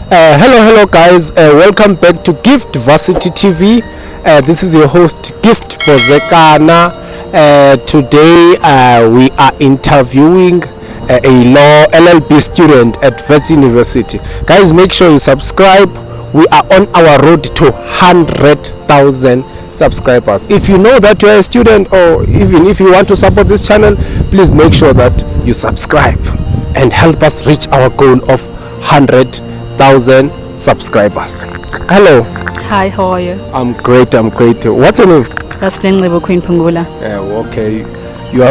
Hello guys. Welcome back to Gift Varsity TV. This is your host Gift Bozekana. Today we are interviewing a law LLB student at Wits University. Guys, make sure you subscribe. We are on our road to 100,000 subscribers. If you know that you are a student, or even if you want to support this channel, please make sure that you subscribe and help us reach our goal of 100,000 subscribers. Hello. Hi, how are you? I'm great. What's your name? That's Lenglevo Queen Pungula. Okay.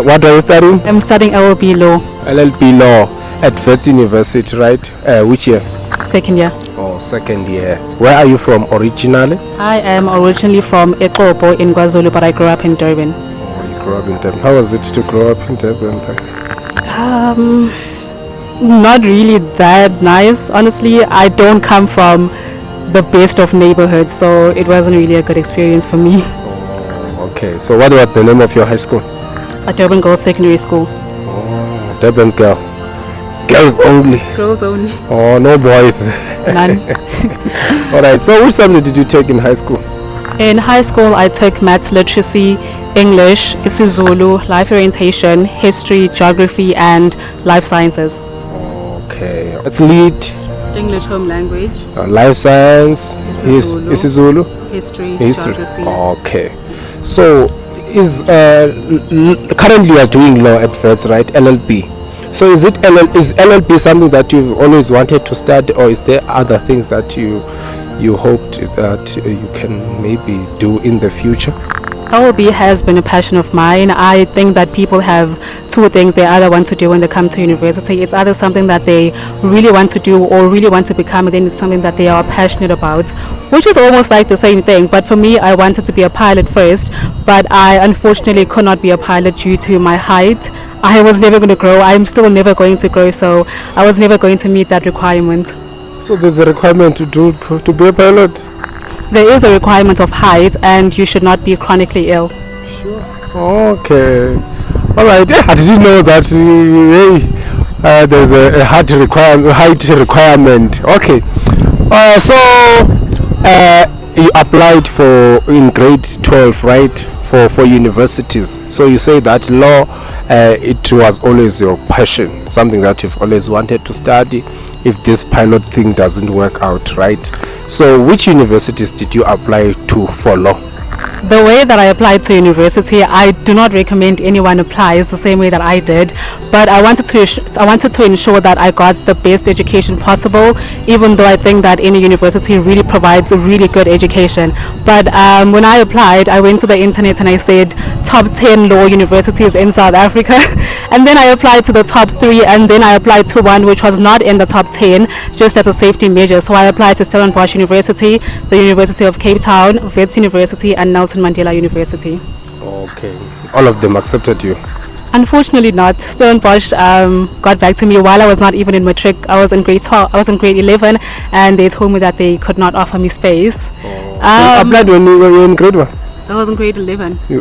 What are you studying? I'm studying LLB law. LLB law at Wits University, right? Which year? Second year. Oh, second year. Where are you from originally? I am originally from Ekopo in KwaZulu, but I grew up in Durban. Oh, you grew up in Durban. How was it to grow up in Durban? Not really that nice. Honestly, I don't come from the best of neighborhoods, so it wasn't really a good experience for me. Oh, okay. So what was the name of your high school? Durban Girls Secondary School. Oh, Durban's girl. It's girls only. Girls only. Oh, no boys. None. Alright, so which subject did you take in high school? In high school, I took maths, literacy, English, isiZulu, life orientation, history, geography, and life sciences. Okay. Let's lead. English home language. Life science, isiZulu, history, geography. Okay. So, currently you are doing law at Wits, right? LLB. So is LLB something that you've always wanted to study, or is there other things that you hoped that you can maybe do in the future? LLB has been a passion of mine. I think that people have two things they either want to do when they come to university. It's either something that they really want to do or really want to become, and then it's something that they are passionate about, which is almost like the same thing. But for me, I wanted to be a pilot first, but I unfortunately could not be a pilot due to my height. I was never going to grow. I'm still never going to grow, so I was never going to meet that requirement. So there's a requirement to be a pilot? There is a requirement of height, and you should not be chronically ill. Sure. Okay. All right. I didn't know that there's a height requirement. Okay. You applied in grade 12, right? For universities. So you say that law, it was always your passion, something that you've always wanted to study if this pilot thing doesn't work out, right? So which universities did you apply to for law? The way that I applied to university, I do not recommend anyone applies the same way that I did, but I wanted to ensure that I got the best education possible, even though I think that any university really provides a really good education. But when I applied, I went to the internet and I said top 10 law universities in South Africa, and then I applied to the top 3, and then I applied to one which was not in the top 10, just as a safety measure. So I applied to Stellenbosch University, the University of Cape Town, Wits University, and Nelson Mandela University. Okay. All of them accepted you? Unfortunately not. Stellenbosch got back to me while I was not even in matric. I was in grade 12. I was in grade 11, and they told me that they could not offer me space. You applied when you were in grade 1? I was in grade 11. You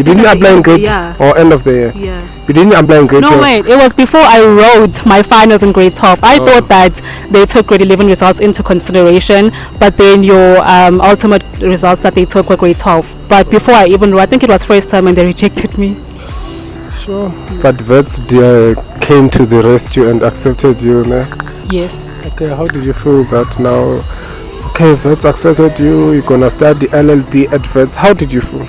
didn't apply in grade or end of the year? Yeah. You didn't apply in grade 12? No, wait. It was before I wrote my finals in grade 12. I thought that they took grade 11 results into consideration, but then your ultimate results that they took were grade 12. But before I even wrote, I think it was first time, and they rejected me. Sure. But Wits came to the rescue and accepted you, né? Yes. Okay, how did you feel that now? Okay, Wits accepted you, you're gonna study LLB at Wits. How did you feel?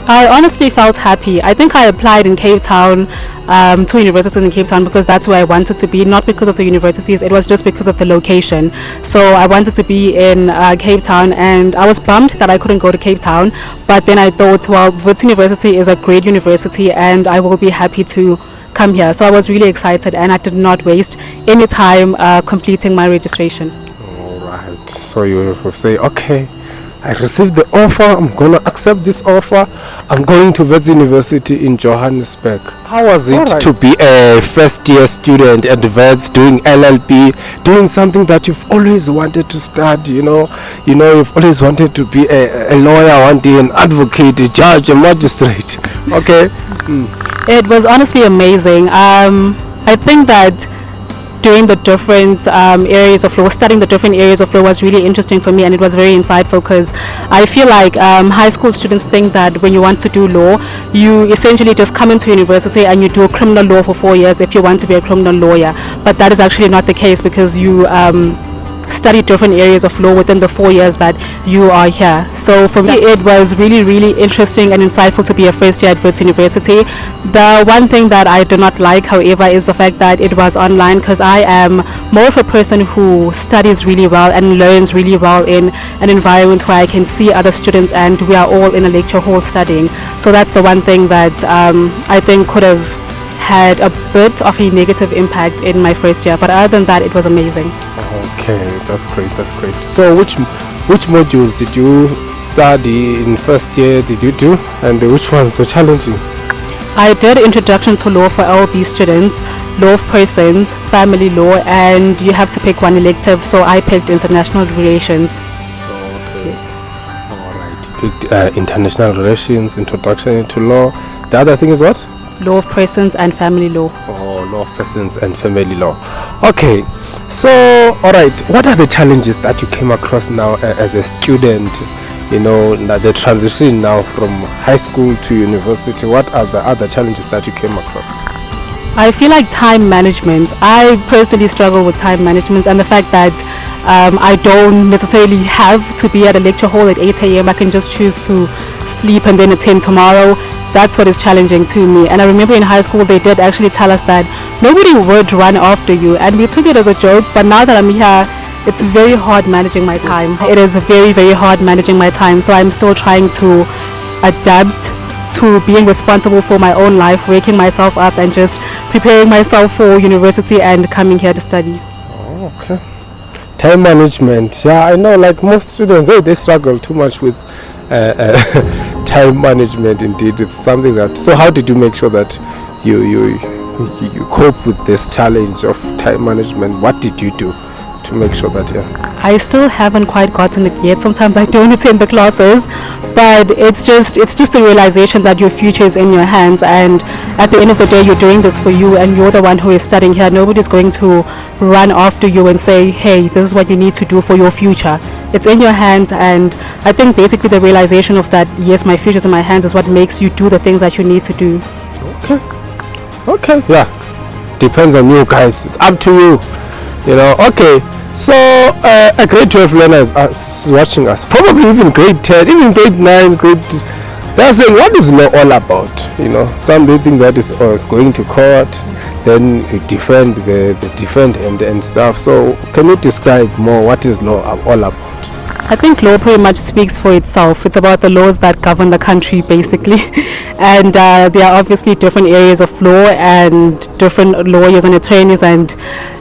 I honestly felt happy. I think I applied in Cape Town, to universities in Cape Town, because that's where I wanted to be, not because of the universities. It was just because of the location. So I wanted to be in Cape Town, and I was bummed that I couldn't go to Cape Town. But then I thought, well, Wits University is a great university, and I will be happy to come here. So I was really excited, and I did not waste any time completing my registration. All right. So you will say, okay, I received the offer, I'm going to accept this offer, I'm going to Wits University in Johannesburg. How was it to be a first year student at Wits doing LLB, doing something that you've always wanted to study, you've always wanted to be a lawyer one day, an advocate, a judge, a magistrate, okay? It was honestly amazing. I think that doing the different areas of law, studying the different areas of law was really interesting for me, and it was very insightful because I feel like high school students think that when you want to do law, you essentially just come into university and you do criminal law for 4 years if you want to be a criminal lawyer. But that is actually not the case, because you study different areas of law within the 4 years that you are here. So for me, it was really, really interesting and insightful to be a first year at Wits University. The one thing that I do not like, however, is the fact that it was online, because I am more of a person who studies really well and learns really well in an environment where I can see other students and we are all in a lecture hall studying. So that's the one thing that I think could have had a bit of a negative impact in my first year, but other than that, it was amazing. Okay, that's great. So which modules did you study in first year did you do, and which ones were challenging? I did Introduction to Law for LLB students, Law of Persons, Family Law, and you have to pick one elective, so I picked International Relations. Okay. Yes. Alright, you picked International Relations, Introduction to Law. The other thing is what? Law of Persons and Family Law. Oh, Law of Persons and Family Law. Okay, so alright, what are the challenges that you came across now as a student? You know, the transition now from high school to university. What are the other challenges that you came across? I feel like time management. I personally struggle with time management, and the fact that I don't necessarily have to be at a lecture hall at 8 a.m. I can just choose to sleep and then attend tomorrow. That's what is challenging to me. And I remember in high school they did actually tell us that nobody would run after you, and we took it as a joke. But now that I'm here, it's very hard managing my time. It is very, very hard managing my time. So I'm still trying to adapt to being responsible for my own life, waking myself up and just preparing myself for university and coming here to study. Oh, okay. Time management. Yeah, I know, like most students, they struggle too much with time management. Indeed, it's something that. So how did you make sure that you cope with this challenge of time management? What did you do to make sure that? I still haven't quite gotten it yet. Sometimes I don't attend the classes, but it's just a realization that your future is in your hands, and at the end of the day, you're doing this for you, and you're the one who is studying here. Nobody's going to run after you and say, hey, this is what you need to do for your future. It's in your hands, and I think basically the realization of that, yes, my future's in my hands, is what makes you do the things that you need to do. Okay, yeah, depends on you guys. It's up to you, you know. Okay, so a grade 12 learner is watching us, probably even grade 10, even grade 9, they're saying, what is law all about? You know, some they think that is going to court, then you defend the defendant and stuff. So can you describe more what is law all about? I think law pretty much speaks for itself. It's about the laws that govern the country, basically. And there are obviously different areas of law, and different lawyers and attorneys and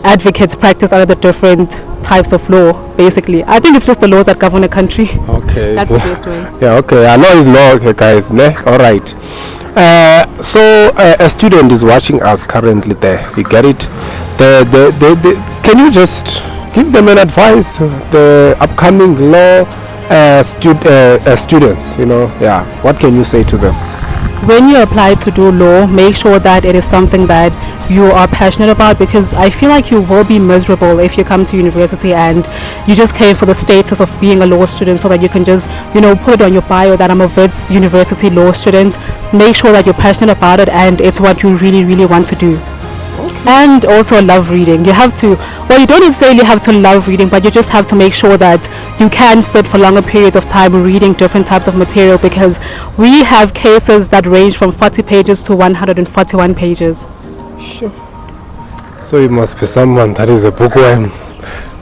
advocates practice under the different types of law, basically. I think it's just the laws that govern the country. Okay. That's the best way. Yeah, okay. I know it's law, okay, guys. All right. So a student is watching us currently there. You get it? Can you just give them an advice, the upcoming law students, you know? Yeah, what can you say to them? When you apply to do law, make sure that it is something that you are passionate about, because I feel like you will be miserable if you come to university and you just came for the status of being a law student so that you can just, you know, put it on your bio that I'm a Wits University law student. Make sure that you're passionate about it and it's what you really, really want to do. And also love reading. You have to, well, you don't necessarily have to love reading, but you just have to make sure that you can sit for longer periods of time reading different types of material, because we have cases that range from 40 pages to 141 pages. Sure. So you must be someone that is a bookworm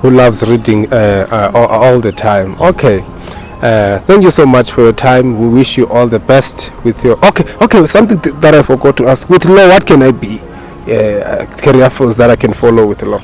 who loves reading all the time. Okay. Thank you so much for your time. We wish you all the best with your okay something that I forgot to ask. With law, what can I be? Career fields that I can follow with law.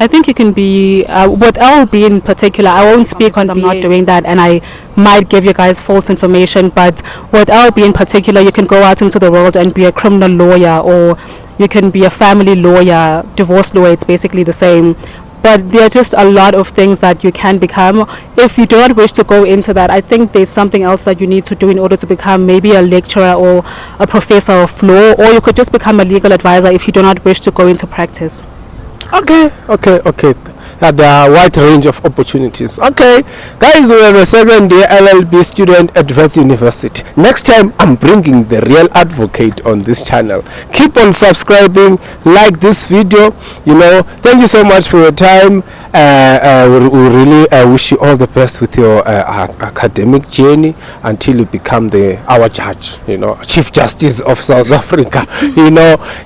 I think you can be with LLB in particular. I won't speak on, I'm not doing that, and I might give you guys false information, but with LLB in particular, you can go out into the world and be a criminal lawyer, or you can be a family lawyer, divorce lawyer. It's basically the same, but there are just a lot of things that you can become. If you do not wish to go into that, I think there's something else that you need to do in order to become maybe a lecturer or a professor of law, or you could just become a legal advisor if you do not wish to go into practice. Okay. There are a wide range of opportunities. Okay, guys, we have a second year LLB student at Wits University. Next time, I'm bringing the real advocate on this channel. Keep on subscribing, like this video. Thank you so much for your time. We really wish you all the best with your academic journey until you become our judge, Chief Justice of South Africa.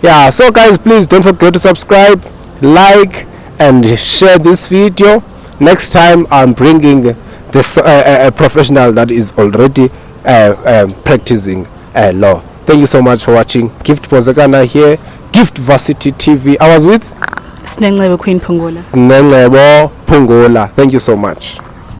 Yeah. So, guys, please don't forget to subscribe, like, and share this video. Next time I'm bringing this a professional that is already practicing law. Thank you so much for watching. Gift Pozekana here, Gift Varsity TV. I was with Snengcebo Queen Pungola. Snengcebo Pungola. Thank you so much.